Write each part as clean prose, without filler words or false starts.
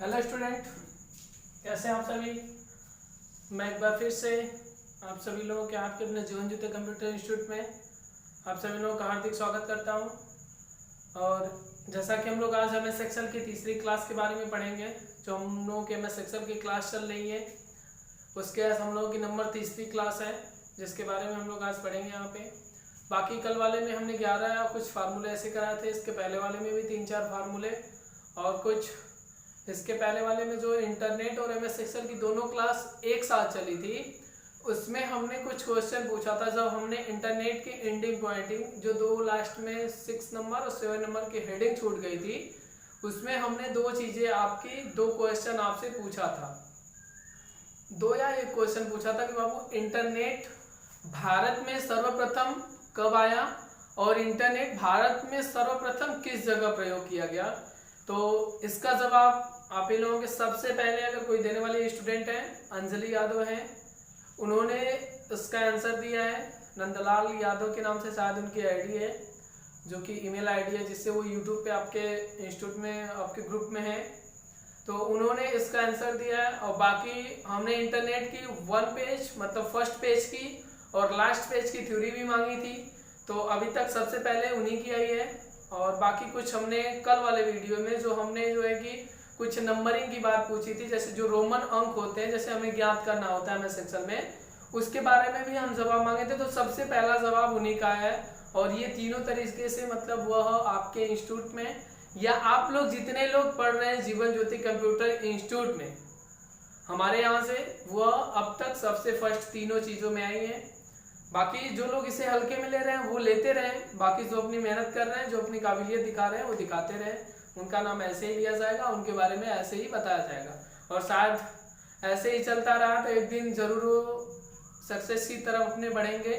Hello student, कैसे हैं आप सभी। मैं एक बार फिर से आप सभी लोगों के आपके अपने जीवन ज्योति कंप्यूटर इंस्टीट्यूट में आप सभी लोगों का हार्दिक स्वागत करता हूं। और जैसा कि हम लोग आज एमएस एक्सेल की तीसरी क्लास के बारे में पढ़ेंगे, जो हम लोगों की एमएस एक्सेल की क्लास चल रही है उसके आज हम लोगों की नंबर तीसरी क्लास है, जिसके बारे में हम लोग आज पढ़ेंगे यहाँ पे। बाकी कल वाले में हमने 11 कुछ फार्मूले ऐसे कराए थे, इसके पहले वाले में भी 3-4 फार्मूले, और कुछ इसके पहले वाले में जो इंटरनेट और एमएस एक्सेल की दोनों क्लास एक साथ चली थी, उसमें हमने कुछ क्वेश्चन पूछा था। जब हमने इंटरनेट की एंडिंग पॉइंटिंग जो दो लास्ट में 6 नंबर और 7 नंबर की हेडिंग छूट गई थी, उसमें हमने दो चीजें आपकी दो क्वेश्चन आपसे पूछा था, दो या एक क्वेश्चन पूछा था कि बाबू इंटरनेट भारत में सर्वप्रथम कब आया और इंटरनेट भारत में सर्वप्रथम किस जगह प्रयोग किया गया। तो इसका जवाब आप इन लोगों के सबसे पहले अगर कोई देने वाले स्टूडेंट हैं, अंजलि यादव हैं, उन्होंने इसका आंसर दिया है। नंदलाल यादव के नाम से शायद उनकी आईडी है, जो कि ईमेल आईडी है, जिससे वो यूट्यूब पे आपके इंस्टीट्यूट में आपके ग्रुप में है। तो उन्होंने इसका आंसर दिया है। और बाकी हमने इंटरनेट की 1 पेज मतलब फर्स्ट पेज की और लास्ट पेज की थ्योरी भी मांगी थी, तो अभी तक सबसे पहले उन्हीं की आई है। और बाकी कुछ हमने कल वाले वीडियो में जो हमने जो है कि कुछ नंबरिंग की बात पूछी थी, जैसे जो रोमन अंक होते हैं, जैसे हमें ज्ञात करना होता है एमएस एक्सेल में, उसके बारे में भी हम जवाब मांगे थे। तो सबसे पहला जवाब उन्हीं का है। और ये तीनों तरीके से मतलब वह आपके इंस्टीट्यूट में या आप लोग जितने लोग पढ़ रहे हैं जीवन ज्योति कंप्यूटर इंस्टीट्यूट में हमारे यहाँ से, वह अब तक सबसे फर्स्ट तीनों चीजों में आई है। बाकी जो लोग इसे हल्के में ले रहे हैं वो लेते रहे, बाकी जो अपनी मेहनत कर रहे हैं, जो अपनी काबिलियत दिखा रहे हैं वो दिखाते रहे, उनका नाम ऐसे ही लिया जाएगा, उनके बारे में ऐसे ही बताया जाएगा। और शायद ऐसे ही चलता रहा तो एक दिन जरूर वो सक्सेस की तरफ अपने बढ़ेंगे,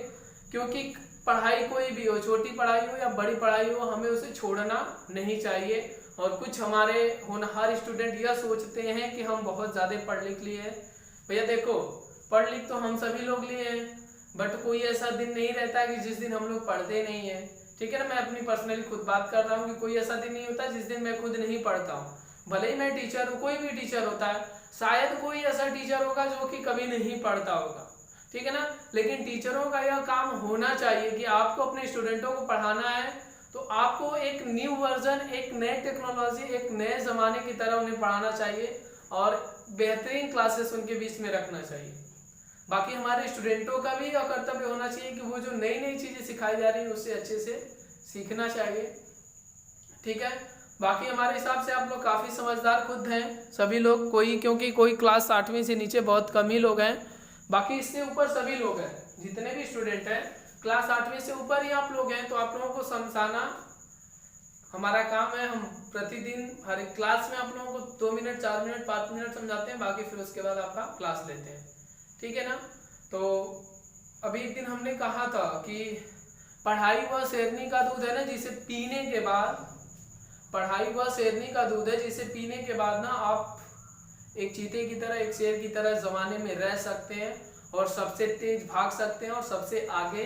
क्योंकि पढ़ाई कोई भी हो, छोटी पढ़ाई हो या बड़ी पढ़ाई हो, हमें उसे छोड़ना नहीं चाहिए। और कुछ हमारे होनहार स्टूडेंट यह सोचते हैं कि हम बहुत ज्यादा पढ़ लिख लिए हैं। भैया देखो, पढ़ लिख तो हम सभी लोग लिए हैं, बट कोई ऐसा दिन नहीं रहता कि जिस दिन हम लोग पढ़ते नहीं है। ठीक है ना, मैं अपनी पर्सनली खुद बात कर रहा हूँ कि कोई ऐसा दिन नहीं होता जिस दिन मैं खुद नहीं पढ़ता हूँ। भले ही मैं टीचर हूँ, कोई भी टीचर होता है, शायद कोई ऐसा टीचर होगा जो कि कभी नहीं पढ़ता होगा, ठीक है ना। लेकिन टीचरों का यह काम होना चाहिए कि आपको अपने स्टूडेंटों को पढ़ाना है तो आपको एक न्यू वर्जन, एक नए टेक्नोलॉजी, एक नए जमाने की तरह उन्हें पढ़ाना चाहिए और बेहतरीन क्लासेस उनके बीच में रखना चाहिए। बाकी हमारे स्टूडेंटों का भी यह कर्तव्य होना चाहिए कि वो जो नई नई चीजें सिखाई जा रही है उससे अच्छे से सीखना चाहिए, ठीक है। बाकी हमारे हिसाब से आप लोग काफी समझदार खुद हैं सभी लोग, क्योंकि कोई क्लास 8वीं से नीचे बहुत कम ही लोग हैं, बाकी इससे ऊपर सभी लोग हैं। जितने भी स्टूडेंट हैं क्लास 8वीं से ऊपर ही आप लोग हैं, तो आप लोगों को समझाना हमारा काम है। हम प्रतिदिन हर एक क्लास में आप लोगों को 2 मिनट 4 मिनट 5 मिनट समझाते हैं, बाकी फिर उसके बाद आपका क्लास लेते हैं, ठीक है ना। तो अभी एक दिन हमने कहा था कि पढ़ाई वह शेरनी का दूध है ना जिसे पीने के बाद, पढ़ाई वह शेरनी का दूध है जिसे पीने के बाद ना आप एक चीते की तरह, एक शेर की तरह जमाने में रह सकते हैं और सबसे तेज भाग सकते हैं और सबसे आगे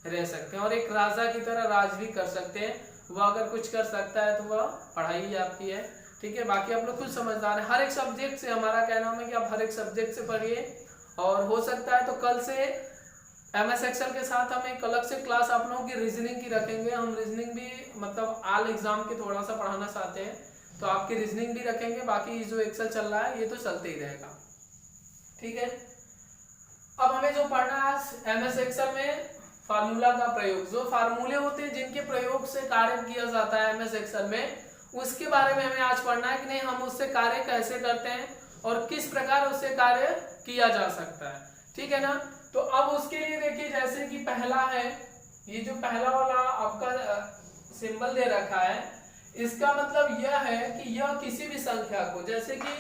रह सकते हैं और एक राजा की तरह राज भी कर सकते हैं। वह अगर कुछ कर सकता है तो वह पढ़ाई ही आपकी है, ठीक है। बाकी आप लोग खुद समझदार हैं। हर एक सब्जेक्ट से हमारा कहना है कि आप हर एक सब्जेक्ट से पढ़िए, और हो सकता है तो कल से एमएस एक्सेल के साथ हम एक अलग से क्लास आप लोगों की रीजनिंग की रखेंगे। हम रीजनिंग भी मतलब आल एग्जाम के थोड़ा सा पढ़ाना चाहते हैं, तो आपकी रीजनिंग भी रखेंगे। बाकी जो एक्सेल चल रहा है ये तो चलते ही रहेगा, ठीक है। अब हमें जो पढ़ना है एमएस एक्सेल में फार्मूला का प्रयोग, जो फार्मूले होते हैं जिनके प्रयोग से कार्य किया जाता है एमएस एक्सेल में, उसके बारे में हमें आज पढ़ना है कि नहीं, हम उससे कार्य कैसे करते हैं और किस प्रकार उससे कार्य किया जा सकता है, ठीक है ना। तो अब उसके लिए देखिए, जैसे कि पहला है, ये जो पहला वाला आपका सिंबल दे रखा है, इसका मतलब यह है कि यह किसी भी संख्या को, जैसे कि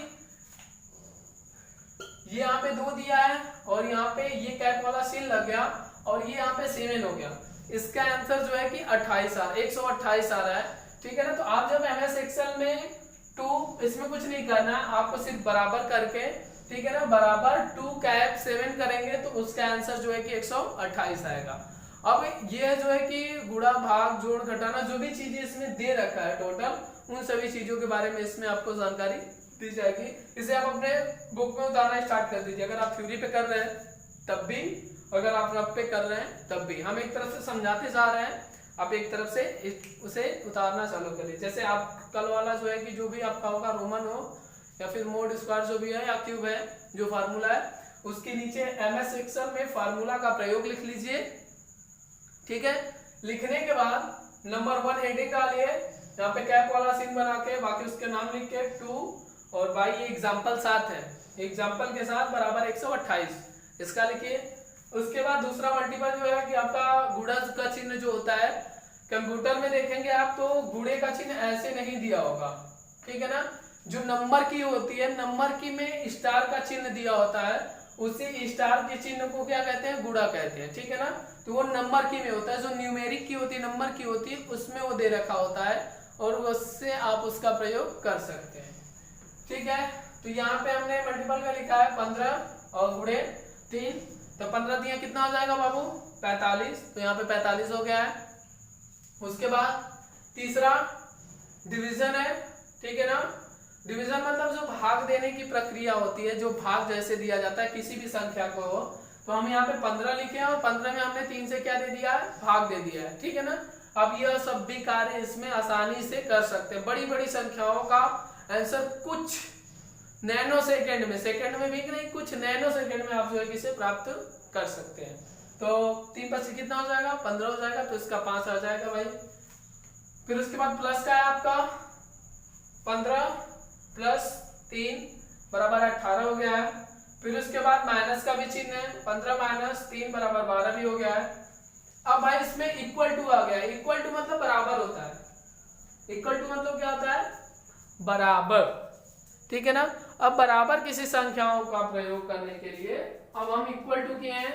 ये यहाँ पे 2 दिया है और यहाँ पे ये कैप वाला सील लग गया और ये यहाँ पे 7 हो गया, इसका आंसर जो है कि 128 आ रहा है, ठीक है ना। तो आप जब एमएस एक्सेल में 2 इसमें कुछ नहीं करना है, आपको सिर्फ बराबर करके, ठीक है ना, बराबर 2 कैप 7 करेंगे तो उसका आंसर जो है कि 128 आएगा। अब ये जो है कि गुणा भाग जोड़ घटाना जो भी चीजें इसमें दे रखा है टोटल, उन सभी चीजों के बारे में इसमें आपको जानकारी दी जाएगी। इसे आप अपने बुक में उतारना स्टार्ट कर दीजिए। अगर आप थ्योरी पे कर रहे हैं तब भी, अगर आप रफ पे कर रहे हैं तब भी। हम एक तरफ से समझाते जा रहे हैं, आप एक तरफ से उसे उतारना चालू करिए। जैसे आप कल वाला जो है कि जो भी आपका होगा, रोमन हो या फिर मोड स्क्वायर जो भी है या क्यूब है, जो फार्मूला है उसके नीचे MS एक्सेल में फार्मूला का प्रयोग लिख लीजिए। ठीक है, लिखने के बाद नंबर 1 हेडिंग डालिए, यहाँ पे कैप वाला सीन बना के, बाकी उसके नाम लिख के 2 और बाई ये एग्जाम्पल 7 है, एग्जाम्पल के साथ बराबर 128 इसका लिखिए। उसके बाद दूसरा मल्टीपल जो है कि आपका गुणज का चिन्ह जो होता है, कंप्यूटर में देखेंगे आप तो गुणे का चिन्ह ऐसे नहीं दिया होगा, ठीक है ना। जो नंबर की होती है, नंबर की में स्टार का चिन्ह दिया होता है, उसी स्टार के चिन्ह को क्या कहते हैं, गुणा कहते हैं, ठीक है ना। तो वो नंबर की में होता है, जो न्यूमेरिक की होती है, नंबर की होती है, उसमें वो दे रखा होता है और उससे आप उसका प्रयोग कर सकते हैं। ठीक है, तो यहाँ पे हमने मल्टीपल में लिखा है 15 और गुणे 3, तो 15 दिया कितना हो जाएगा बाबू, 45, तो यहाँ पे 45 हो गया है। उसके बाद तीसरा डिवीजन है, ठीक है ना। डिवीजन मतलब जो भाग देने की प्रक्रिया होती है, जो भाग जैसे दिया जाता है किसी भी संख्या को, तो हम यहाँ पे 15 लिखे हैं और 15 में हमने 3 से क्या दे दिया है, भाग दे दिया है, ठीक है ना। अब यह सब भी कार्य इसमें आसानी से कर सकते हैं। बड़ी बड़ी संख्याओं का आंसर कुछ नैनो सेकंड में, सेकंड में भी नहीं, कुछ नैनो सेकंड में आप जो है इसे प्राप्त कर सकते हैं। तो 3 5 कितना हो जाएगा, 15 हो जाएगा, तो इसका 5 आ जाएगा भाई। फिर उसके बाद प्लस का है आपका 15 प्लस 3 बराबर 18 हो गया है। फिर उसके बाद माइनस का भी चिन्ह है, 15 माइनस 3 बराबर 12 भी हो गया है। अब भाई इसमें इक्वल टू आ गया है, इक्वल टू मतलब बराबर होता है, इक्वल टू मतलब क्या होता है, बराबर, ठीक है ना। अब बराबर किसी संख्याओं का प्रयोग करने के लिए अब हम इक्वल टू किए हैं,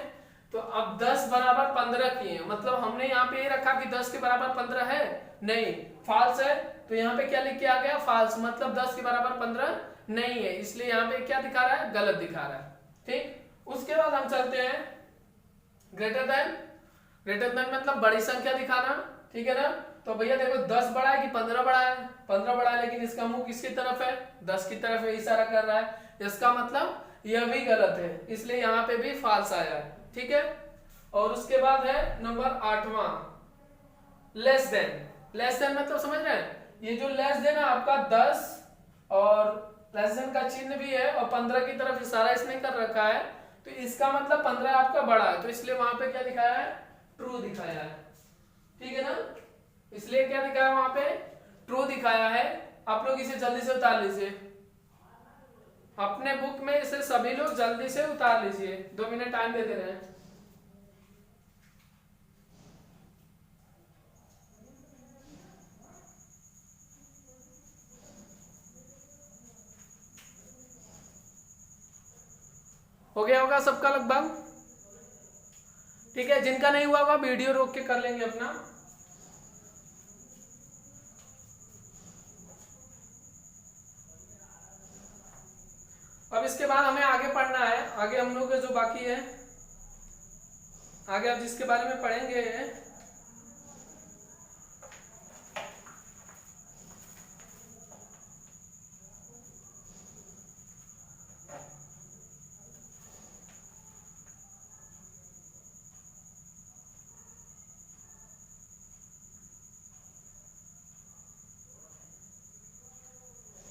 तो अब 10 बराबर 15 किए हैं, मतलब हमने यहाँ पे ये रखा कि 10 के बराबर 15 है, नहीं, फॉल्स है, तो यहाँ पे क्या लिख के आ गया, फॉल्स, मतलब 10 के बराबर 15 नहीं है, इसलिए यहाँ पे क्या दिखा रहा है, गलत दिखा रहा है, ठीक। उसके बाद हम चलते हैं ग्रेटर देन, ग्रेटर देन मतलब बड़ी संख्या दिखाना, ठीक है ना। तो भैया देखो 10 बड़ा है कि 15 बड़ा है, 15 बड़ा है, लेकिन इसका मुंह किसकी तरफ है, 10 की तरफ है, इशारा कर रहा है, इसका मतलब यह भी गलत है, इसलिए यहाँ पे भी फॉल्स आया है, ठीक है। और उसके बाद है नंबर 8वां लेस देन। लेस देन मतलब समझ रहे हैं, ये जो लेस देन है आपका 10 और लेस देन का चिन्ह भी है और 15 की तरफ इशारा इसने कर रखा है, तो इसका मतलब 15 आपका बड़ा है, तो इसलिए वहां पे क्या दिखाया है, ट्रू दिखाया है, ठीक है ना। इसलिए क्या दिखाया वहां पे, ट्रू दिखाया है। आप लोग इसे जल्दी से उतार लीजिए, अपने बुक में इसे सभी लोग जल्दी से उतार लीजिए, 2 मिनट टाइम दे दे रहे हैं। हो गया होगा सबका लगभग, ठीक है। जिनका नहीं हुआ होगा वीडियो रोक के कर लेंगे अपना। अब इसके बाद हमें आगे पढ़ना है, आगे हम लोग जो बाकी है, आगे आप जिसके बारे में पढ़ेंगे,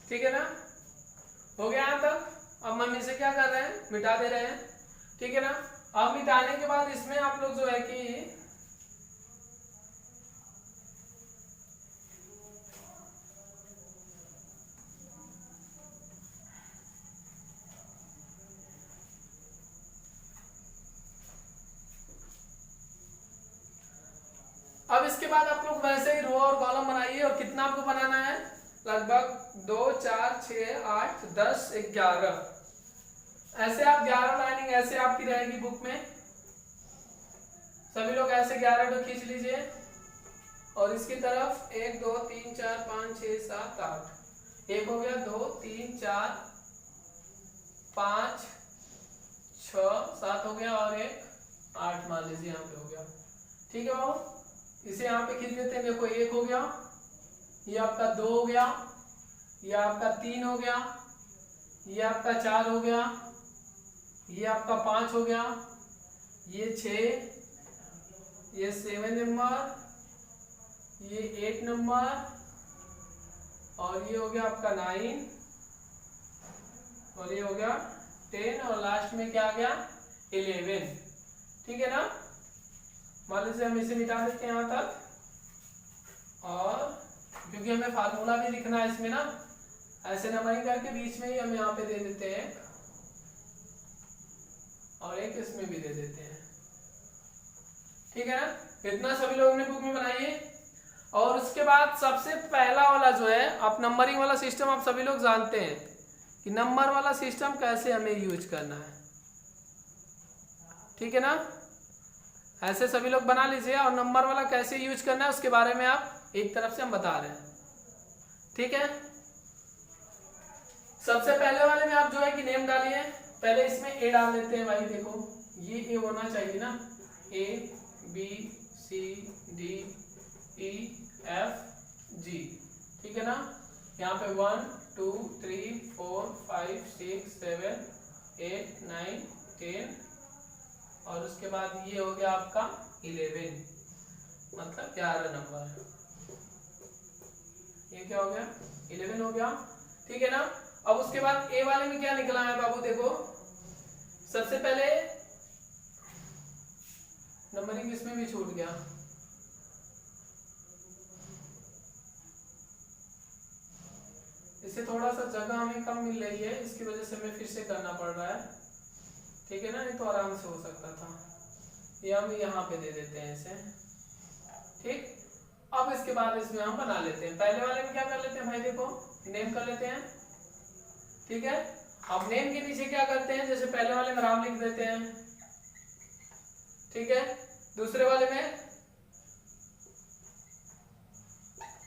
ठीक है ना। हो गया यहाँ तक। अब मम्मी से क्या कर रहे हैं, मिटा दे रहे हैं, ठीक है ना। अब मिटाने के बाद इसमें आप लोग जो है कि अब इसके बाद आप लोग वैसे ही रो और कॉलम बनाइए, और कितना आपको बनाना है, लगभग 2 4 6 8 10 11, ऐसे आप 11 लाइनिंग ऐसे आपकी रहेगी बुक में, सभी लोग ऐसे 11 तो खींच लीजिए, और इसकी तरफ 1 2 3 4 5 6 7 8, एक हो गया, 2 3 4 5 6 7 हो गया, और एक 8 मान लीजिए यहाँ पे हो गया, ठीक है बाबू। इसे यहाँ पे खींच लेते हैं, देखो 1 हो गया, ये आपका 2 हो गया, ये आपका 3 हो गया, ये आपका 4 हो गया, ये आपका 5 हो गया, ये 6, ये 7 नंबर, ये 8 नंबर, और ये हो गया आपका 9, और ये हो गया 10, और लास्ट में क्या आ गया 11। ठीक है ना। मान लीजिए हम इसे मिटा देते हैं यहाँ तक, और क्योंकि हमें फार्मूला भी लिखना है इसमें ना, ऐसे नंबरिंग करके बीच में ही हम यहाँ पे दे देते हैं, और एक इसमें भी दे देते हैं। ठीक है ना। इतना सभी लोगों ने बुक में बनाइए। और उसके बाद सबसे पहला वाला जो है, आप नंबरिंग वाला सिस्टम आप सभी लोग जानते हैं कि नंबर वाला सिस्टम कैसे हमें यूज करना है। ठीक है ना। ऐसे सभी लोग बना लीजिए, और नंबर वाला कैसे यूज करना है उसके बारे में आप एक तरफ से हम बता रहे हैं। ठीक है। सबसे पहले वाले में आप जो है कि नेम डालिए। पहले इसमें ए डाल देते हैं भाई। देखो ये ए होना चाहिए ना, A B C D E F G. ठीक है ना। यहाँ पे 1 2 3 4 5 6 7 8 9 10, और उसके बाद ये हो गया आपका 11, मतलब 11 नंबर। ये क्या हो गया 11 हो गया। ठीक है ना। अब उसके बाद ए वाले में क्या निकला है बाबू, देखो सबसे पहले नंबरिंग इसमें भी छूट गया, इससे थोड़ा सा जगह हमें कम मिल रही है, इसकी वजह से हमें फिर से करना पड़ रहा है। ठीक है ना, नहीं तो आराम से हो सकता था। ये हम यहाँ पे दे देते हैं इसे। ठीक। अब इसके बाद इसमें हम बना लेते हैं। पहले वाले में क्या कर लेते हैं भाई, देखो नेम कर लेते हैं। ठीक है। अब नेम के नीचे क्या करते हैं, जैसे पहले वाले में राम लिख देते हैं। ठीक है। दूसरे वाले में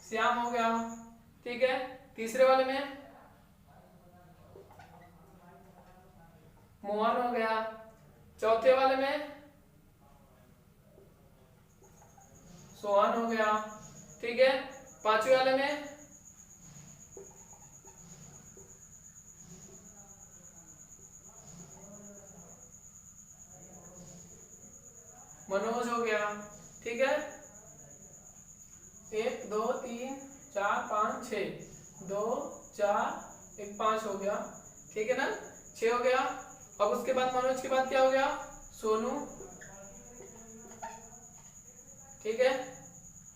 श्याम हो गया। ठीक है। तीसरे वाले में मोहन हो गया। चौथे वाले में सोहन हो गया। ठीक है। पांचवे वाले में मनोज हो गया। ठीक है। 1 2 3 4 5 6, 2 4 1 5 हो गया। ठीक है ना, 6 हो गया। अब उसके बाद मनोज के बाद क्या हो गया, सोनू। ठीक है।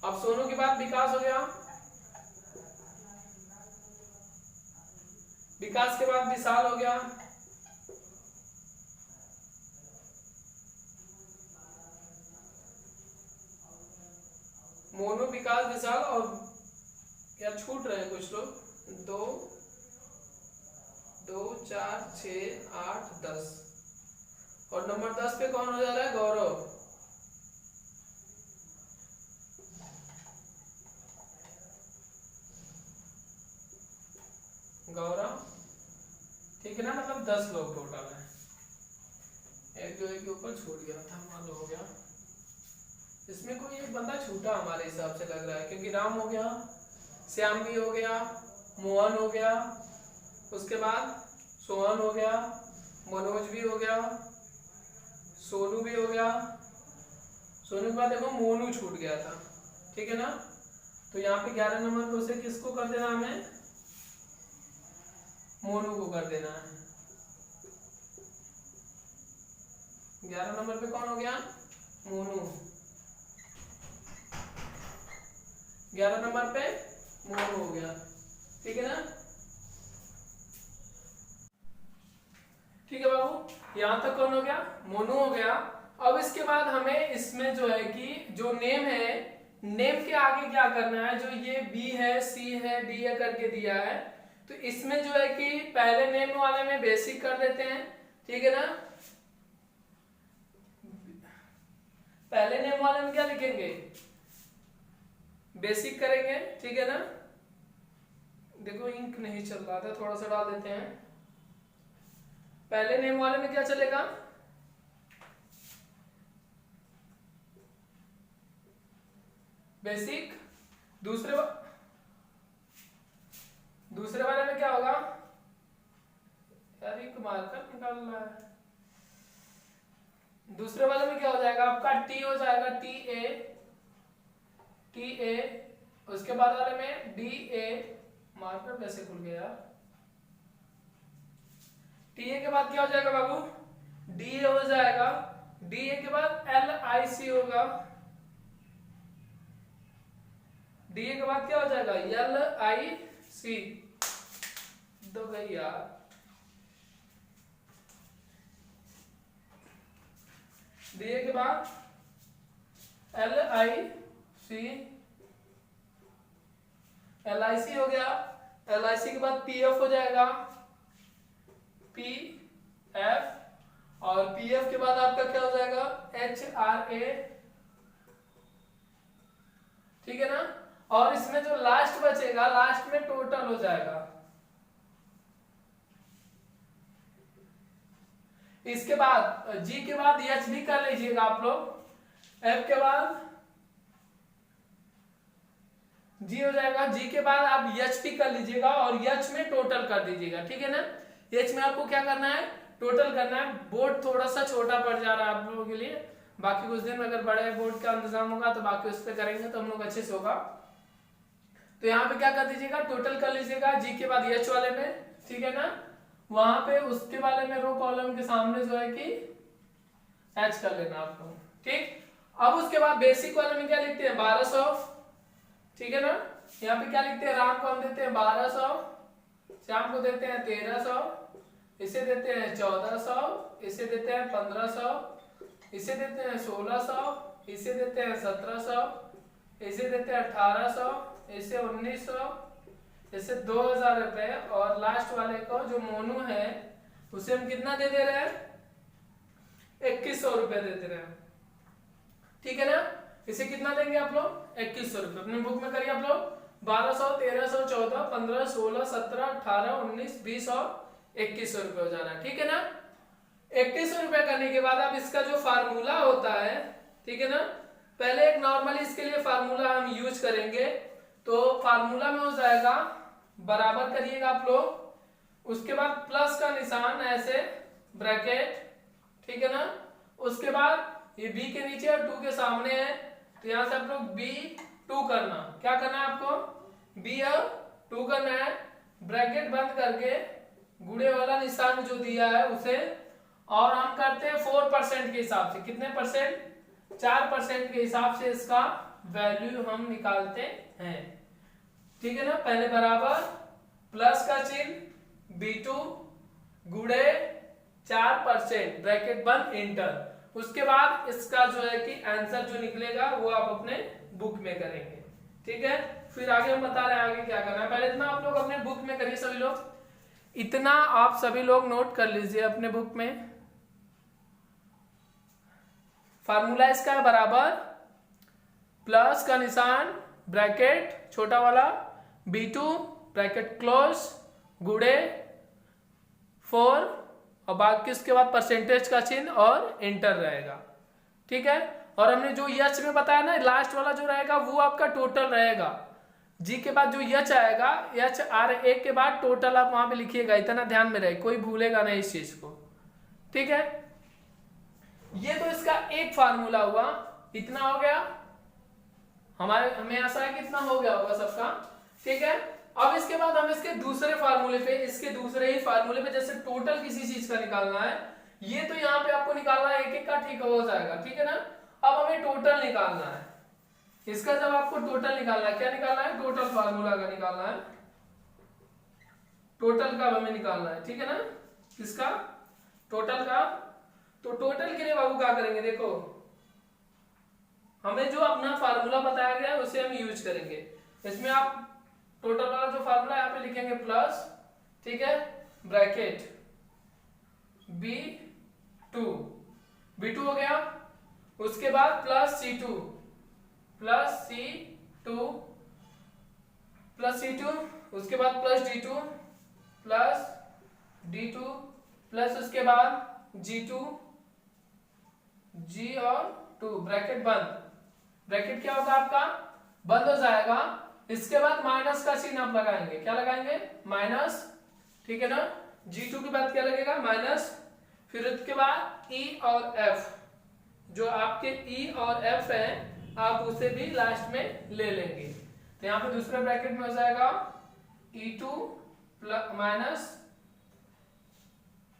अब सोनू के बाद विकास हो गया। विकास के बाद विशाल हो गया। मोनू विकास विशाल, और क्या छूट रहे हैं कुछ लोग, 2 2 4 6 8 10, और नंबर 10 पे कौन हो जा रहा है, गौरव। गौरव। ठीक है ना, मतलब 10 लोग टोटल है। एक जो एक के ऊपर छूट गया था, मान हो गया। इसमें कोई एक बंदा छूटा हमारे हिसाब से लग रहा है, क्योंकि राम हो गया, श्याम भी हो गया, मोहन हो गया, उसके बाद सोहन हो गया, मनोज भी हो गया, सोनू भी हो गया। सोनू के बाद देखो मोनू छूट गया था। ठीक है ना। तो यहाँ पे 11 नंबर पे उसे किसको कर देना, हमें मोनू को कर देना है। 11 नंबर पे कौन हो गया, मोनू। 11 नंबर पे मोनू हो गया। ठीक है ना। ठीक है बाबू, यहां तक कौन हो गया, मोनू हो गया। अब इसके बाद हमें इसमें जो है कि जो नेम है, नेम के आगे क्या करना है, जो ये बी है, सी है, डी है करके दिया है, तो इसमें जो है कि पहले नेम वाले में बेसिक कर देते हैं। ठीक है ना। पहले नेम वाले में क्या लिखेंगे, बेसिक करेंगे। ठीक है ना। देखो इंक नहीं चल रहा था, थोड़ा सा डाल देते हैं। पहले नेम वाले में क्या चलेगा, बेसिक। दूसरे वाले में क्या होगा, यार ये मार्कर निकालना है। दूसरे वाले में क्या हो जाएगा आपका, टी हो जाएगा, टी ए। उसके बाद वाले में डी ए, मार्कर कैसे खुल गया यार, टी ए के बाद क्या हो जाएगा बाबू, डी ए हो जाएगा, डी ए के बाद एल आई सी होगा, डी ए के बाद क्या हो जाएगा, एल आई सी। दो गई यार, डी ए के बाद L I C, L I सी हो गया। एल आई सी के बाद पी एफ हो जाएगा, पी एफ, और पी एफ के बाद आपका क्या हो जाएगा, एच आर ए, ठीक है ना। और इसमें जो लास्ट बचेगा, लास्ट में टोटल हो जाएगा। इसके बाद जी के बाद एच भी कर लीजिएगा आप लोग, एफ के बाद जी हो जाएगा, जी के बाद आप एच भी कर लीजिएगा और एच में टोटल कर दीजिएगा, ठीक है ना। एच में आपको क्या करना है, टोटल करना है। बोर्ड थोड़ा सा छोटा पड़ जा रहा है आप लोगों के लिए, बाकी कुछ दिन में अगर बड़े बोर्ड का इंतजाम होगा तो बाकी उस पर करेंगे तो हम लोग अच्छे से होगा। तो यहाँ पे क्या कर दीजिएगा, टोटल कर लीजिएगा जी के बाद एच वाले में, ठीक है ना। वहां पे उसके वाले में रो कॉलम के सामने जो है कि एच कर लेना आप लोग, ठीक। अब उसके बाद बेसिक वाले में क्या लिखते हैं, 1200, ठीक है ना। यहाँ पे क्या लिखते हैं, राम को हम देते हैं 1200, श्याम को देते हैं 1300, इसे देते हैं 1400, इसे देते हैं 1500, इसे देते हैं 1600, इसे देते हैं 1700, इसे देते हैं 1800, इसे 1900, इसे 2000 रुपए, और लास्ट वाले को जो मोनू है उसे हम कितना दे दे रहे हैं, 2100 रुपए दे दे रहे हैं, ठीक है ना। इसे कितना देंगे आप लोग, 2100 रुपए। अपने बुक में करिए आप लोग, 1200, 1300, 14, 15, 16, 17, 18, 19, 20 और 2100 रुपए हो जाना है, ठीक है ना। 2100 रुपए करने के बाद अब इसका जो फार्मूला होता है, ठीक है ना, पहले एक नॉर्मली इसके लिए फार्मूला हम यूज करेंगे। तो फार्मूला में हो जाएगा, बराबर करिएगा आप लोग, उसके बाद प्लस का निशान ऐसे ब्रैकेट, ठीक है ना। उसके बाद ये b के नीचे और 2 के सामने है, तो यहां से आप लोग B2 करना, क्या करना है आपको, B और 2 करना है, ब्रैकेट बंद करके गुणे वाला निशान जो दिया है उसे, और हम करते हैं 4% के हिसाब से, कितने परसेंट, 4% के हिसाब से इसका वैल्यू हम निकालते हैं, ठीक है ना। पहले बराबर प्लस का चिन्ह, B2 गुणे 4%, ब्रैकेट बंद, इंटर। उसके बाद इसका जो है कि आंसर जो निकलेगा वो आप अपने बुक में करेंगे, ठीक है। फिर आगे हम बता रहे हैं आगे क्या करना है। पहले इतना आप लोग अपने बुक में करिए सभी लोग, इतना आप सभी लोग नोट कर लीजिए अपने बुक में। फार्मूला इसका है बराबर प्लस का निशान, ब्रैकेट छोटा वाला, B2 ब्रैकेट क्लोज गुणे 4, और बाकी उसके बाद परसेंटेज का चिन्ह और इंटर रहेगा, ठीक है। और हमने जो एच में बताया ना, लास्ट वाला जो रहेगा वो आपका टोटल रहेगा। जी के बाद जो एच आएगा, एच आर ए के बाद टोटल आप वहां पे लिखिएगा, इतना ध्यान में रहे, कोई भूलेगा नहीं इस चीज को, ठीक है। ये तो इसका एक फार्मूला हुआ, इतना हो गया हमें आशा है कितना हो गया होगा सबका, ठीक है। अब इसके बाद हम इसके दूसरे फार्मूले पे, इसके दूसरे ही फार्मूले पे जैसे टोटल किसी चीज का निकालना है, ये तो यहाँ पे आपको निकालना है एक एक का, ठीक हो जाएगा, ठीक है ना। अब हमें टोटल निकालना है, इसका जब आपको टोटल निकालना है, क्या निकालना है, टोटल फार्मूला का निकालना है, टोटल का हमें निकालना है, ठीक है ना। किसका, टोटल का। तो टोटल के लिए बाबू क्या करेंगे, देखो हमें जो अपना फार्मूला बताया गया है उसे हम यूज करेंगे। इसमें आप टोटल वाला जो फार्मूला यहाँ पे लिखेंगे प्लस, ठीक है, ब्रैकेट B2 हो गया। उसके बाद प्लस C2 उसके बाद प्लस D2 प्लस उसके बाद G2 G और 2, ब्रैकेट बंद, ब्रैकेट क्या होगा आपका, बंद हो जाएगा। इसके बाद माइनस का चिन्ह आप लगाएंगे, क्या लगाएंगे, माइनस, ठीक है ना। G2 के बाद क्या लगेगा माइनस, फिर उसके बाद E और F, जो आपके E और F है आप उसे भी लास्ट में ले लेंगे। तो यहाँ पे दूसरे ब्रैकेट में हो जाएगा E2 प्लस माइनस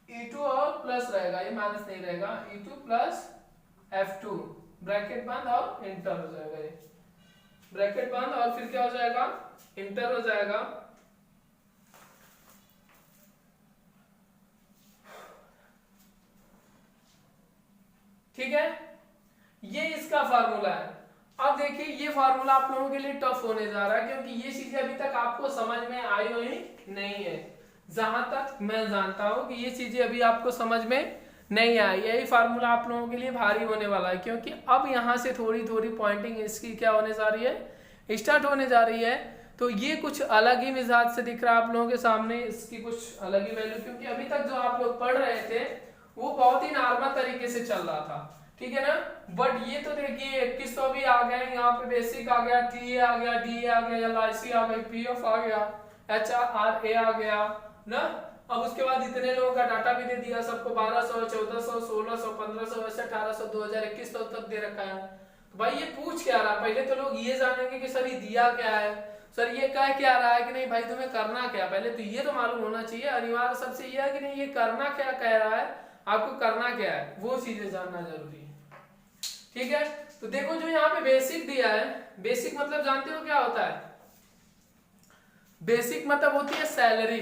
E2 और प्लस रहेगा, ये माइनस नहीं रहेगा, E2 प्लस F2, ब्रैकेट बंद और इंटर हो जाएगा, ये ब्रैकेट बंद और फिर क्या हो जाएगा इंटर हो जाएगा। ठीक है, ये इसका फार्मूला है। अब देखिए ये फार्मूला आप लोगों के लिए टफ होने जा रहा है क्योंकि ये चीजें अभी तक आपको समझ में आई हुई नहीं है। जहां तक मैं जानता हूं कि ये चीजें अभी आपको समझ में नहीं आई, यही फार्मूला आप लोगों के लिए भारी होने वाला है क्योंकि अब यहाँ से थोड़ी थोड़ी पॉइंटिंग इसकी क्या होने जा रही है, स्टार्ट होने जा रही है। तो ये कुछ अलग ही मिजाज से दिख रहा है आप लोगों के सामने, इसकी कुछ अलग ही वैल्यू, क्योंकि अभी तक जो आप लोग पढ़ रहे थे वो बहुत ही नॉर्मल तरीके से चल रहा था, ठीक है ना। बट ये तो देखिए 2100 भी आ गए, यहाँ पे बेसिक आ गया, टीए आ गया, डीए आ गया, LIC आ गई, पीएफ आ गया, HRA आ गया ना। अब उसके बाद इतने लोगों का डाटा भी दे दिया सबको, 1200, 1400, 1600, 1500, वैसे 1800, 2000, 2100 तक दे रखा है। तो भाई ये पूछ क्या रहा है, पहले तो लोग ये जानेंगे कि सर ये दिया क्या है, सर ये कह क्या रहा है कि नहीं भाई तुम्हें करना क्या, पहले तो ये तो मालूम होना चाहिए। अनिवार्य सबसे ये है कि नहीं ये करना क्या कह रहा है, आपको करना क्या है, वो चीजें जानना जरूरी है। ठीक है, तो देखो जो यहाँ पे बेसिक दिया है, बेसिक मतलब जानते हो क्या होता है, बेसिक मतलब होती है सैलरी।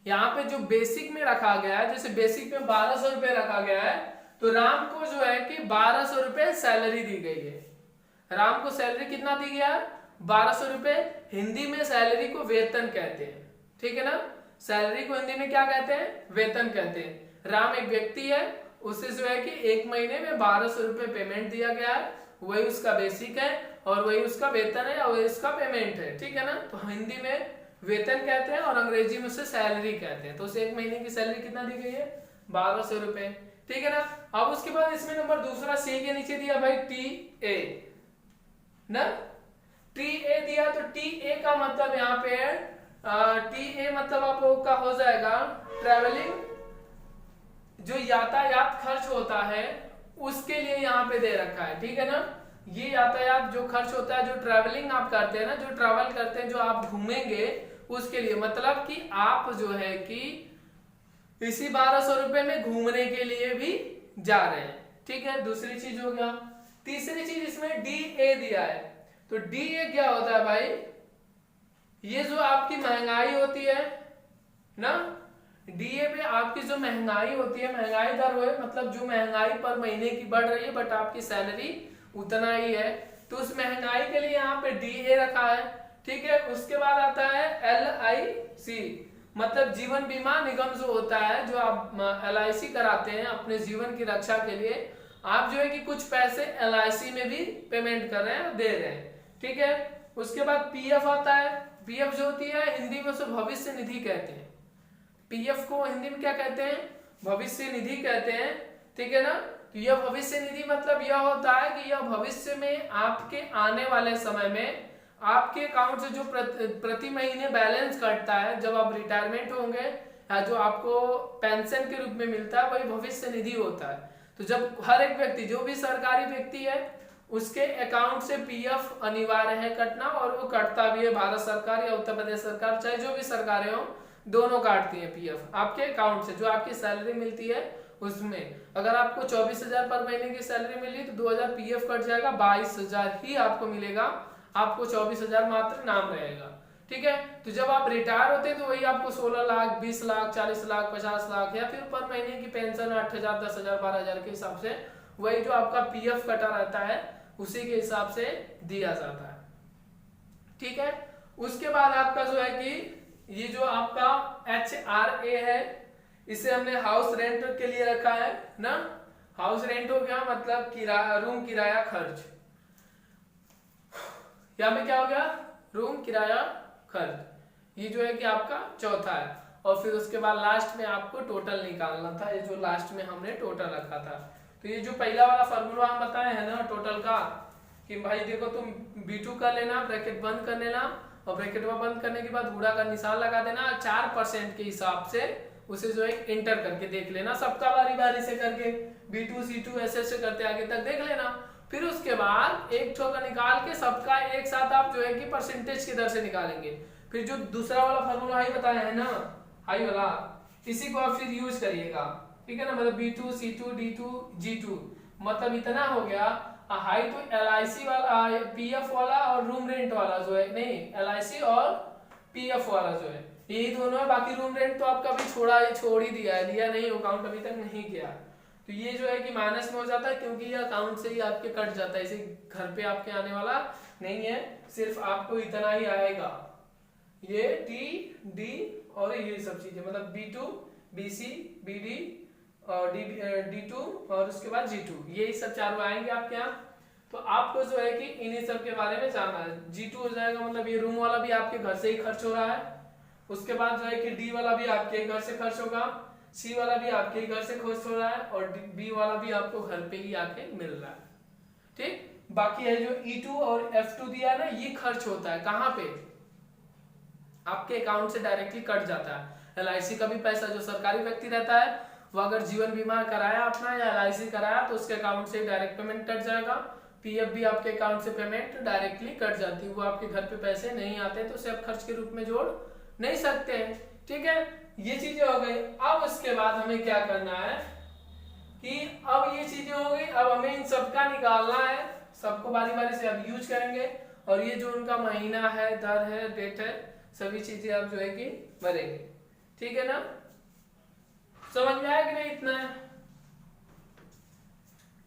यहाँ पे जो बेसिक में रखा गया है, जैसे बेसिक में 1200 रुपए रखा गया है, तो राम को जो है कि 1200 रुपए सैलरी दी गई है। राम को सैलरी कितना दी गया है, 1200 रुपए। हिंदी में सैलरी को वेतन कहते हैं, ठीक है ना। सैलरी को हिंदी में क्या कहते हैं, वेतन कहते हैं। राम एक व्यक्ति है, उसे जो है कि एक महीने में 1200 रुपए पेमेंट दिया गया है, वही उसका बेसिक है और वही उसका वेतन है और वही उसका पेमेंट है, ठीक है ना। तो हिंदी में वेतन कहते हैं और अंग्रेजी में उसे सैलरी कहते हैं। तो उसे एक महीने की सैलरी कितना दी गई है, 1200 रुपए, ठीक है ना। अब उसके बाद इसमें नंबर दूसरा सी के नीचे दिया भाई TA ना, TA दिया, तो TA का मतलब यहाँ पे TA मतलब आपका हो जाएगा ट्रेवलिंग, जो यातायात खर्च होता है उसके लिए यहाँ पे दे रखा है, ठीक है ना। ये यातायात जो खर्च होता है, जो ट्रैवलिंग आप करते हैं ना, जो ट्रैवल करते हैं, जो आप घूमेंगे उसके लिए, मतलब कि आप जो है कि इसी 1200 रुपए में घूमने के लिए भी जा रहे हैं, ठीक है। दूसरी चीज हो गया। तीसरी चीज इसमें DA दिया है, तो DA क्या होता है भाई, ये जो आपकी महंगाई होती है ना, DA पे आपकी जो महंगाई होती है, महंगाई दर है, मतलब जो महंगाई पर महीने की बढ़ रही है बट आपकी सैलरी उतना ही है, तो उस महंगाई के लिए यहाँ पे DA रखा है, ठीक है। उसके बाद आता है LIC, मतलब जीवन बीमा निगम जो होता है, जो आप LIC कराते हैं अपने जीवन की रक्षा के लिए, आप जो है कि कुछ पैसे LIC में भी पेमेंट कर रहे हैं, दे रहे हैं, ठीक है। उसके बाद PF आता है, PF जो होती है हिंदी में उसे भविष्य निधि कहते हैं। PF को हिंदी में क्या कहते हैं, भविष्य निधि कहते हैं, ठीक है ना। तो यह भविष्य निधि मतलब यह होता है कि यह भविष्य में आपके आने वाले समय में आपके अकाउंट से जो प्रति महीने बैलेंस कटता है, जब आप रिटायरमेंट होंगे या जो आपको पेंशन के रूप में मिलता है, वही भविष्य निधि होता है। तो जब हर एक व्यक्ति, जो भी सरकारी व्यक्ति है, उसके अकाउंट से PF अनिवार्य है कटना, और वो कटता भी है। भारत सरकार या उत्तर प्रदेश सरकार, चाहे जो भी सरकारें हो, दोनों काटती है PF आपके अकाउंट से, जो आपकी सैलरी मिलती है उसमें। अगर आपको 24,000 पर महीने की सैलरी मिली तो 2000 PF कट जाएगा, 22,000 ही आपको मिलेगा, आपको 24,000 मात्र नाम रहेगा, ठीक है। तो जब आप रिटायर होते हैं तो वही आपको 16 लाख, 20 लाख, 40 लाख, 50 लाख या फिर पर महीने की पेंशन 8,000, 10,000, 12,000 के हिसाब से वही जो आपका PF कटा रहता है उसी के हिसाब से दिया जाता है, ठीक है। उसके बाद आपका जो है कि ये जो आपका HRA है, इसे हमने हाउस रेंट के लिए रखा है ना। हाउस रेंट हो गया मतलब किराया, रूम किराया खर्च। यहाँ पे क्या हो गया, रूम किराया खर्च, ये जो है कि आपका चौथा है। और फिर उसके बाद लास्ट में आपको टोटल निकालना था, ये जो लास्ट में हमने टोटल रखा था। तो ये जो पहला वाला फॉर्मूला हम बताए हैं ना टोटल का, कि भाई देखो तुम B2 कर लेना, ब्रैकेट बंद कर लेना, और ब्रैकेट में बंद करने के बाद गुणा का निशान लगा देना, 4% के हिसाब से उसे जो है इंटर करके देख लेना, सबका बारी बारी से करके B2 C2 ऐसे करते आगे तक देख लेना। फिर उसके बाद एक ठो का निकाल के सबका एक साथ आप जो है कि परसेंटेज की दर से निकालेंगे। फिर जो दूसरा वाला फॉर्मूला हाई बताया है ना, हाई वाला, इसी को आप फिर यूज करिएगा, ठीक है ना। मतलब B2 C2 D2 G2, मतलब इतना हो गया। हाई तो LIC वाला, PF वाला और रूम रेंट वाला जो है, नहीं LIC और PF वाला जो है, यही दोनों है। बाकी रूम रेंट तो आपका अभी छोड़ ही दिया है, लिया नहीं, अकाउंट अभी तक नहीं किया। तो ये जो है कि माइनस में हो जाता है, क्योंकि ये अकाउंट से ही आपके कट जाता है, इसे घर पे आपके आने वाला नहीं है, सिर्फ आपको इतना ही आएगा, ये T D और ये सब चीजें, मतलब B2 BC BD और D2 और उसके बाद G2, यही सब चारों आएंगे आपके यहाँ। तो आपको जो है कि इन्हीं सब के बारे में जानना है। G2 हो जाएगा, मतलब ये रूम वाला भी आपके घर से ही खर्च हो रहा है। उसके बाद जो है कि D वाला भी आपके घर से खर्च होगा, C वाला भी आपके घर से खर्च हो रहा है, और B वाला भी आपको घर पे ही आके मिल रहा है, ठीक। बाकी है जो E2 और F2 दिया है ना, ये खर्च होता है कहाँ पे, आपके अकाउंट से डायरेक्टली कट जाता है। LIC का भी पैसा, जो सरकारी व्यक्ति रहता है वो अगर जीवन बीमा कराया अपना या LIC कराया तो उसके अकाउंट से डायरेक्ट पेमेंट कट जाएगा। PF भी आपके अकाउंट से पेमेंट डायरेक्टली कट जाती है, वो आपके घर पे पैसे नहीं आते तो उसे आप खर्च के रूप में जोड़ नहीं सकते हैं, ठीक है। ये चीजें हो गई। अब उसके बाद हमें क्या करना है कि अब ये चीजें हो गई, अब हमें इन सबका निकालना है, सबको बारी बारी से अब यूज करेंगे, और ये जो उनका महीना है, दर है, डेट है, सभी चीजें आप जो है कि भरेंगे, ठीक है ना। समझ में आया कि नहीं इतना है?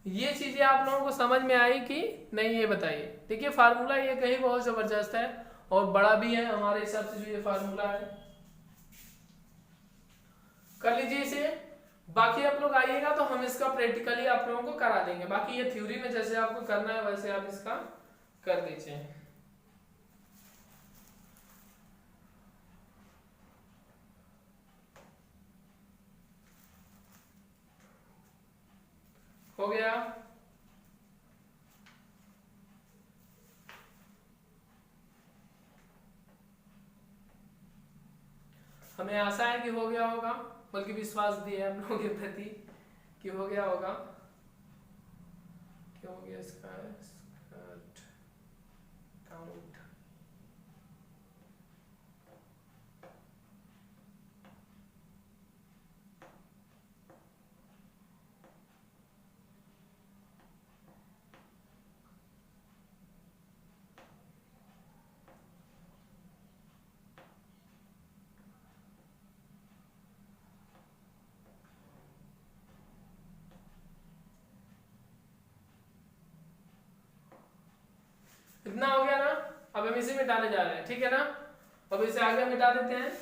ये चीजें आप लोगों को समझ में आई कि नहीं, ये बताइए। देखिए फार्मूला ये कहीं बहुत जबरदस्त है और बड़ा भी है हमारे हिसाब से, जो ये फार्मूला है कर लीजिए इसे। बाकी आप लोग आइएगा तो हम इसका प्रैक्टिकली आप लोगों को करा देंगे, बाकी ये थ्योरी में जैसे आपको करना है वैसे आप इसका कर दीजिए। हो गया? हमें आशा है कि हो गया होगा, बल्कि विश्वास भी है हम लोगों के प्रति कि हो गया होगा। क्या हो गया इसका काउंट? इतना हो गया ना। अब हम इसे मिटाने जा रहे हैं, ठीक है ना। अब इसे आगे मिटा देते हैं।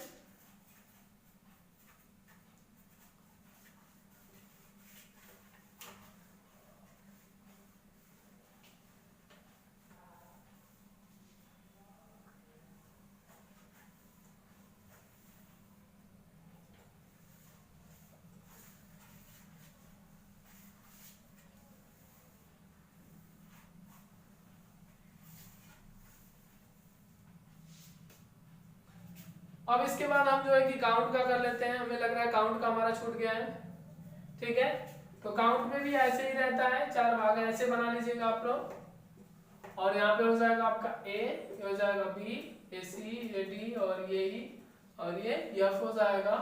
अब इसके बाद हम जो है कि काउंट का कर लेते हैं। हमें लग रहा है काउंट का हमारा छूट गया है, ठीक है। तो काउंट में भी ऐसे ही रहता है, चार भाग ऐसे बना लीजिएगा आप लोग, और यहाँ पे हो जाएगा आपका A, ये हो जाएगा B, ये C, ये D और ये E और ये F हो जाएगा।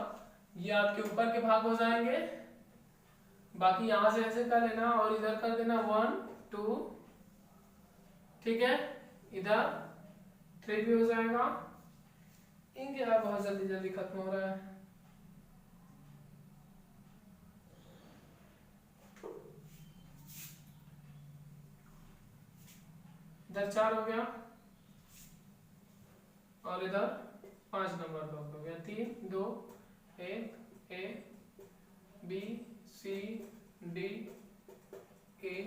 ये आपके ऊपर के भाग हो जाएंगे। बाकी यहाँ से ऐसे कर लेना और इधर कर देना 1 2, ठीक है। इधर 3 भी हो जाएगा। इंक यार बहुत जल्दी जल्दी खत्म हो रहा है। इधर 4 हो गया और इधर 5 नंबर ब्लॉक हो गया। 3 2 1 A B C D A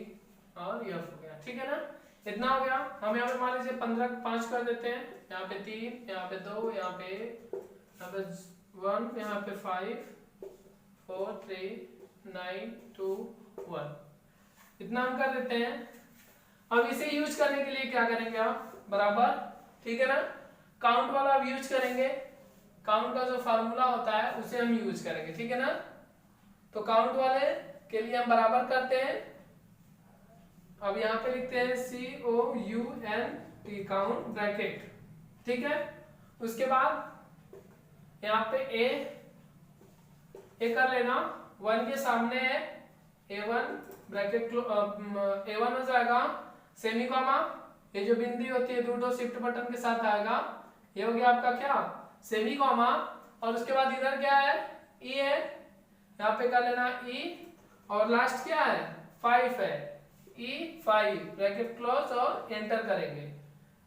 और F हो गया, ठीक है ना। इतना हो गया। हम यहाँ पे मान लीजिए 15 5 कर देते हैं। यहाँ पे 3, यहाँ पे 2, यहाँ पे 1, यहाँ पे 1, यहाँ पे 5 4 3 9 2 1, इतना हम कर देते हैं। अब इसे यूज करने के लिए क्या करेंगे आप, बराबर, ठीक है ना। काउंट वाला अब यूज करेंगे। काउंट का जो फार्मूला होता है उसे हम यूज करेंगे, ठीक है ना। तो काउंट वाले के लिए हम बराबर करते हैं, अब यहाँ पे लिखते हैं COUNT काउंट ब्रैकेट, ठीक है। उसके बाद यहाँ पे ए कर लेना, 1 के सामने है A1 ब्रैकेट A1 हो जाएगा, सेमी कॉमा, ये जो बिंदी होती है दो शिफ्ट बटन के साथ आएगा, ये हो गया आपका क्या सेमी कॉमा, और उसके बाद इधर क्या है ई है, यहाँ पे कर लेना ई, और लास्ट क्या है 5 है, E5 ब्रैकेट क्लोज और एंटर करेंगे।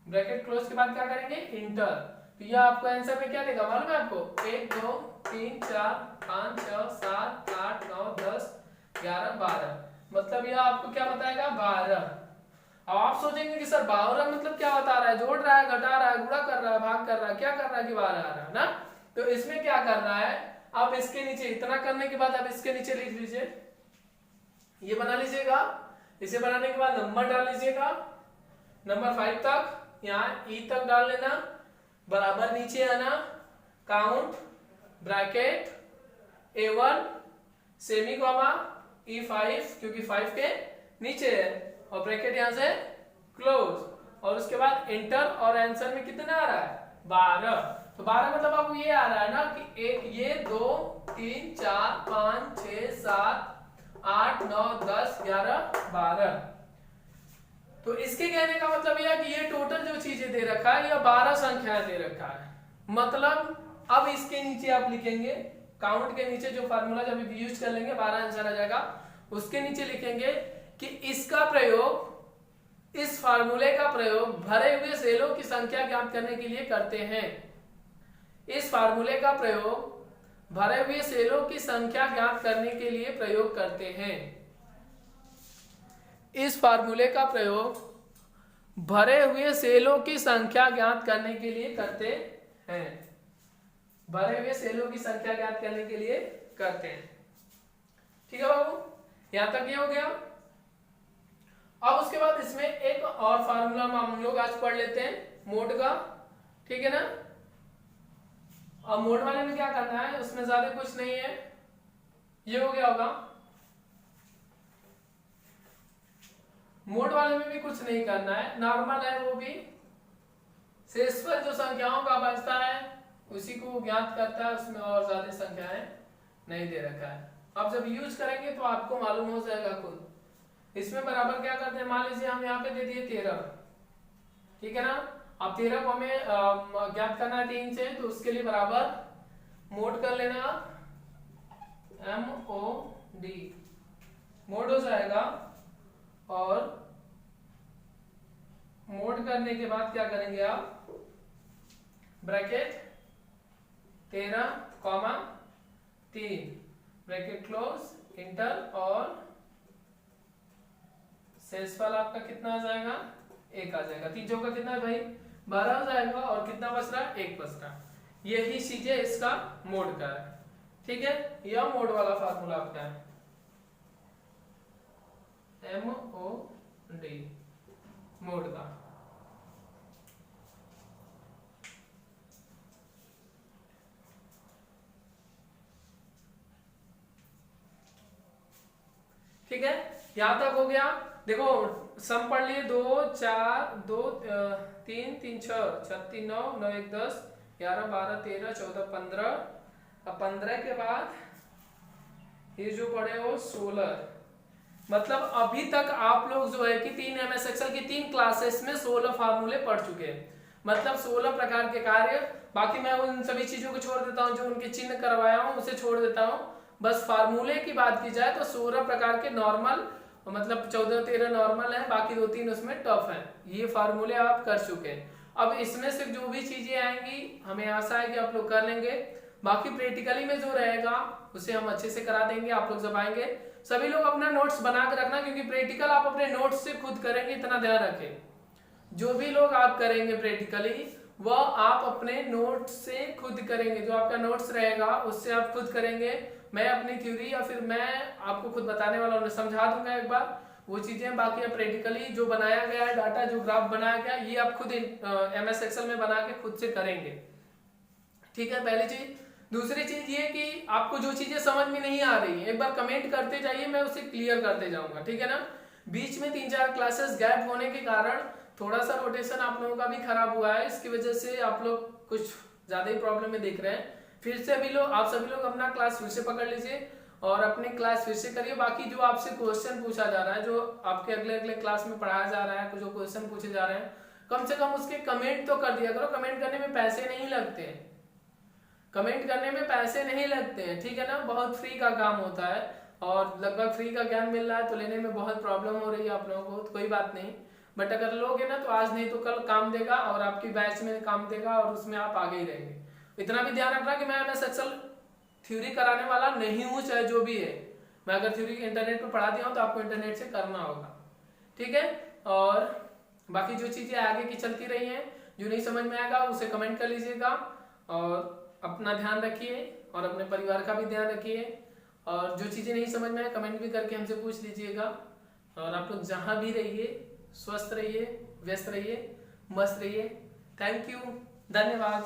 ब्रैकेट क्लोज के बाद क्या करेंगे इंटर। तो यह आपको आंसर में क्या देगा मालूम है आपको, 1 2 3 4 5 6 7 8 9 10 11 12, मतलब यह आपको क्या बताएगा 12। अब आप सोचेंगे कि सर 12 मतलब क्या बता रहा है, जोड़ रहा है, घटा रहा है, गुणा कर रहा है, भाग कर रहा है, क्या कर रहा है कि 12 आ रहा है ना। तो इसमें क्या करना है, आप इसके नीचे इतना करने के बाद आप इसके नीचे लिख लीजिए, ये बना लीजिएगा, इसे बनाने के बाद नंबर डाल लीजिएगा, नंबर 5 तक, यहाँ ई तक डाल लेना, बराबर नीचे आना, count bracket A1 semi comma E5 क्योंकि 5 के नीचे है, और ब्रैकेट यहां से क्लोज, और उसके बाद एंटर, और आंसर में कितना आ रहा है 12। तो 12 मतलब आपको ये आ रहा है ना कि ये 2 3 4 5 6 7 8 9 10 11 12। तो इसके कहने का मतलब यह है कि ये टोटल जो चीजें दे रखा है यह 12 संख्याएं दे रखा है। मतलब अब इसके नीचे आप लिखेंगे, काउंट के नीचे जो फार्मूला जब यूज कर लेंगे 12 आंसर आ जाएगा, उसके नीचे लिखेंगे कि इसका प्रयोग, इस फार्मूले का प्रयोग भरे हुए सेलों की संख्या ज्ञात करने के लिए करते हैं। इस फार्मूले का प्रयोग भरे हुए सेलों की संख्या ज्ञात करने के लिए प्रयोग करते हैं। इस फार्मूले का प्रयोग भरे हुए सेलों की संख्या ज्ञात करने के लिए करते हैं। भरे हुए सेलों की संख्या ज्ञात करने के लिए करते हैं, ठीक है बाबू, यहां तक ये हो गया। अब उसके बाद इसमें एक और फार्मूला हम लोग आज पढ़ लेते हैं मोड का, ठीक है ना। अब मोड वाले में क्या करना है, उसमें ज्यादा कुछ नहीं है, ये हो गया होगा। मोड वाले में भी कुछ नहीं करना है, नॉर्मल है वो भी, शेषफल जो संख्याओं का बचता है उसी को ज्ञात करता है, उसमें और ज्यादा संख्याएं नहीं दे रखा है। अब जब यूज करेंगे तो आपको मालूम हो जाएगा खुद। इसमें बराबर क्या करते हैं, मान लीजिए हम यहाँ पे दे दिए 13, ठीक है ना। अब 13 को हमें ज्ञात करना है 3 से, तो उसके लिए बराबर मोड कर लेना, MOD मोड हो जाएगा। और मोड करने के बाद क्या करेंगे आप, bracket 13 comma 3 bracket close enter, और शेषफल आपका कितना आ जाएगा 1 आ जाएगा। 3 चौका कितना है भाई 12 हो जाएगा, और कितना बच रहा है 1 बच रहा है। यही चीजें इसका मोड का है, ठीक है। यह मोड वाला फार्मूला आपका है MOD मोड का। ठीक है, यहां तक हो गया। देखो सम पढ़ लिए, 2 4 2 3 3 6 6 3 9 9 1 10 11 12 13 14 15। अब 15 के बाद ये जो पढ़े वो 16, मतलब अभी तक आप लोग जो है कि 3 MS एक्सेल की 3 क्लासेस में 16 फार्मूले पढ़ चुके हैं, मतलब 16 प्रकार के कार्य। बाकी मैं उन सभी चीजों को छोड़ देता हूं, जो उनके चिन्ह करवाया हूं उसे छोड़ देता हूं। बस फार्मूले की बात की जाए तो 16 प्रकार के नॉर्मल, मतलब 14-13 नॉर्मल है, बाकी 2-3 उसमें टफ है। ये फार्मूले आप कर चुके हैं। अब इसमें से जो भी चीजें आएंगी हमें आशा है कि आप लोग कर लेंगे। बाकी प्रैक्टिकली में जो रहेगा उसे हम अच्छे से करा देंगे, आप लोग जब आएंगे। सभी लोग अपना नोट्स बना के रखना, क्योंकि प्रैक्टिकल आप अपने नोट्स से खुद करेंगे, इतना ध्यान रखें। जो भी लोग आप करेंगे प्रैक्टिकली वह आप अपने नोट्स से खुद करेंगे, जो आपका नोट्स रहेगा उससे आप खुद करेंगे। मैं अपनी थ्योरी या फिर मैं आपको खुद बताने वाला हूँ, समझा दूंगा एक बार वो चीजें। बाकी आप प्रैक्टिकली जो बनाया गया है डाटा, जो ग्राफ बनाया गया, ये आप खुद MS एक्सेल में बना के खुद से करेंगे, ठीक है, पहली चीज। दूसरी चीज ये कि आपको जो चीजें समझ में नहीं आ रही है एक बार कमेंट करते जाइए, मैं उसे क्लियर करते जाऊंगा, ठीक है ना। बीच में 3-4 क्लासेस गैप होने के कारण थोड़ा सा रोटेशन आप लोगों का भी खराब हुआ है, इसकी वजह से आप लोग कुछ ज्यादा ही प्रॉब्लम में देख रहे हैं। फिर से आप सभी लोग अपना क्लास फिर से पकड़ लीजिए और अपने क्लास फिर से करिए। बाकी जो आपसे क्वेश्चन पूछा जा रहा है, जो आपके अगले अगले क्लास में पढ़ाया जा रहा है, जो क्वेश्चन पूछे जा रहे हैं, कम से कम उसके कमेंट तो कर दिया करो। कमेंट करने में पैसे नहीं लगते हैं, कमेंट करने में पैसे नहीं लगते हैं, ठीक है ना। बहुत फ्री का काम होता है और लगभग फ्री का ज्ञान मिल रहा है, तो लेने में बहुत प्रॉब्लम हो रही है आप लोगों को, तो कोई बात नहीं। बट अगर लोगे ना तो आज नहीं तो कल काम देगा और आपकी बैच में काम देगा और उसमें आप आगे ही रहेंगे। इतना भी ध्यान रखना कि मैं एमएस एक्सेल थ्योरी कराने वाला नहीं हूँ, चाहे जो भी है। मैं अगर थ्योरी इंटरनेट पर पढ़ा दिया हूँ तो आपको इंटरनेट से करना होगा, ठीक है। और बाकी जो चीजें आगे की चलती रही हैं, जो नहीं समझ में आएगा उसे कमेंट कर लीजिएगा और अपना ध्यान रखिए और अपने परिवार का भी ध्यान रखिए। और जो चीजें नहीं समझ में आए कमेंट भी करके हमसे पूछ लीजिएगा। और आप लोग जहां भी रहिए स्वस्थ रहिए, व्यस्त रहिए, मस्त रहिए। थैंक यू, धन्यवाद।